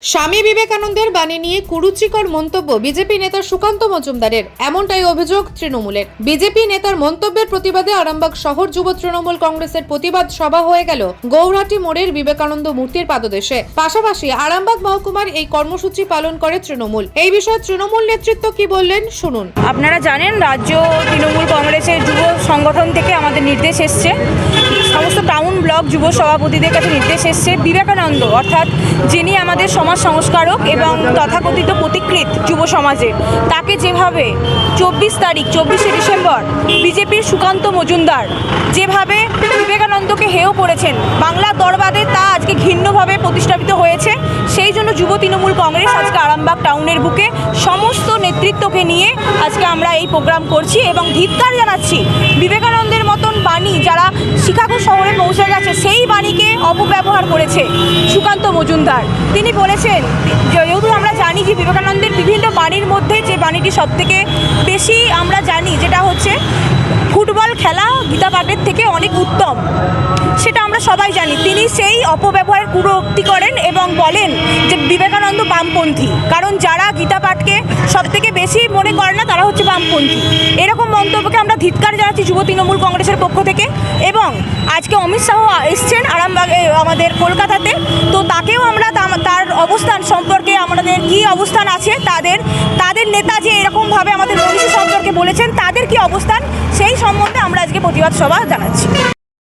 স্বামী বিবেকানন্দের বাণী নিয়ে কুরুচিকর মন্তব্য বিজেপি নেতা সুকান্ত মজুমদারের, এমনটাই অভিযোগ তৃণমূলের। বিজেপি নেতার মন্তব্যের প্রতিবাদে আরামবাগ শহর যুব তৃণমূল কংগ্রেসের প্রতিবাদ সভা হয়ে গেল গৌরহাটি মোড়ের বিবেকানন্দ মূর্তির পাদদেশে। পাশাপাশি আরামবাগ মহকুমার এই কর্মসূচি পালন করে তৃণমূল। এই বিষয়ে তৃণমূল নেতৃত্ব কি বললেন শুনুন। আপনারা জানেন, রাজ্য তৃণমূল কংগ্রেসের যুব সংগঠন থেকে আমাদের নির্দেশ এসছে, সমস্ত টাউন ব্লক যুব সভাপতিদের কাছে নির্দেশ এসছে, বিবেকানন্দ অর্থাৎ যিনি আমাদের সমাজ সংস্কারক এবং তথাকথিত পথিকৃৎ যুব সমাজের, তাকে যেভাবে 24শে ডিসেম্বর বিজেপির সুকান্ত মজুমদার যেভাবে বিবেকানন্দকে হেয় করেছেন বাংলা দরবারে, তা আজকে ঘৃণ্যভাবে প্রতিষ্ঠিত হয়েছে। সেই জন্য যুব তৃণমূল কংগ্রেস আজকে আরামবাগ টাউনের বুকে সমস্ত নেতৃত্বকে নিয়ে আজকে আমরা এই প্রোগ্রাম করছি এবং ধিক্কার জানাচ্ছি বিবেকানন্দের মতন বাণী যারা শিকাগো শহরে পৌঁছে গেছে, সেই বাণীকে অপব্যবহার করেছে সুকান্ত মজুমদার। তিনি বলেছেন, যেহেতু আমরা জানি যে বিবেকানন্দের বিভিন্ন বাণীর মধ্যে যে বাণীটি সবথেকে বেশি আমরা জানি, যেটা হচ্ছে ফুটবল খেলা গীতা পাঠের থেকে অনেক উত্তম, সেটা আমরা সবাই জানি। তিনি সেই অপব্যবহারের কুরোক্তি করেন এবং বলেন যে বিবেকানন্দ বামপন্থী, কারণ যারা গীতা পাঠকে সবথেকে বেশি মনে করে না তারা হচ্ছে বামপন্থী। এরকম মন্তব্যকে আমরা ধিক্কার জানাচ্ছি যুব তৃণমূল কংগ্রেসের পক্ষ থেকে। এবং আজকে অমিত শাহ এসছেন আরামবাগে, আমাদের কলকাতাতে, তো তাকেও আমরা তার অবস্থান সম্পর্কে আমাদের কি অবস্থান আছে, তাদের নেতা যে এরকমভাবে আমাদের মনীষী সম্পর্কে বলেছেন, তাদের কি অবস্থান, সেই সম্বন্ধে আমরা আজকে প্রতিবাদ সভা জানাচ্ছি।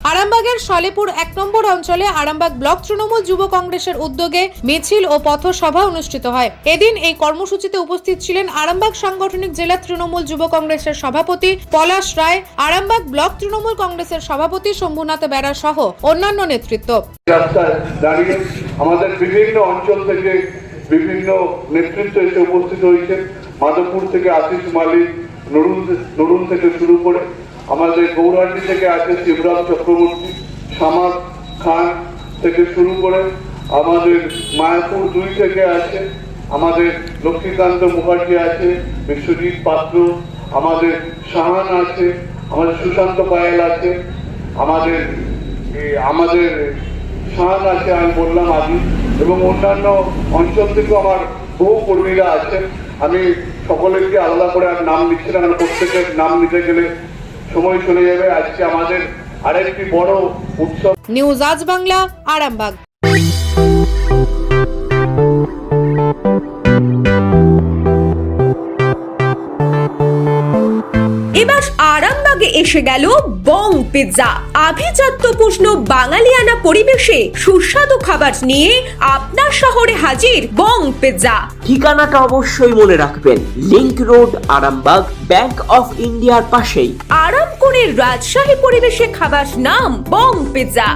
আরামবাগের সালেপুর 1 নম্বর অঞ্চলে আরামবাগ ব্লক তৃণমূল যুব কংগ্রেসের উদ্যোগে মিছিল ও পথসভা অনুষ্ঠিত হয়। এদিন এই কর্মসূচিতে উপস্থিত ছিলেন আরামবাগ সাংগঠনিক জেলা তৃণমূল যুব কংগ্রেসের সভাপতি পলাশ রায়, আরামবাগ ব্লক তৃণমূল কংগ্রেসের সভাপতি শম্ভুনাথ বেরা সহ অন্যান্য নেতৃত্ব। রাস্তায় দাঁড়িয়ে আমাদের বিভিন্ন অঞ্চল থেকে বিভিন্ন নেতৃত্ব এসে উপস্থিত হয়েছে। মাধবপুর থেকে আশিস মালিক, নরুন থেকে শুরু করে আমাদের গৌরহাটি থেকে আছে শিবরাম চক্রবর্তী, সামাদ খান থেকে শুরু করে আমাদের মায়াপুর 2 থেকে আছে আমাদের লক্ষ্মীকান্ত মুখার্জি আছে, বিশ্বজিৎ পাত্র, আমাদের শাহান আছে, আমাদের সুশান্ত পায়েল আছে, আমাদের শাহান আছে, আমি বললাম আদি, এবং অন্যান্য অঞ্চল থেকেও আমার বহু কর্মীরা আছেন। আমি সকলেরকে আলাদা করে আর নাম নিচ্ছি না, কারণ প্রত্যেকের নাম নিতে গেলে সময় চলে যাবে। আজকে আমাদের আরেকটি বড় উৎসব। নিউজ আজ বাংলা, আরামবাগ। এবার আরামবাগে এসে গেল বং পিৎজা। আভিজাত্য পুষ্ণ বাঙালিয়ানা পরিবেশে সুস্বাদু খাবার নিয়ে আপনার শহরে হাজির বং পিৎজা। ঠিকানাটা অবশ্যই মনে রাখবেন, link road, Arambagh, bank of ইন্ডিয়ার পাশেই। আরাম করে রাজশাহী পরিবেশে খাবার নাম বং পিৎজা।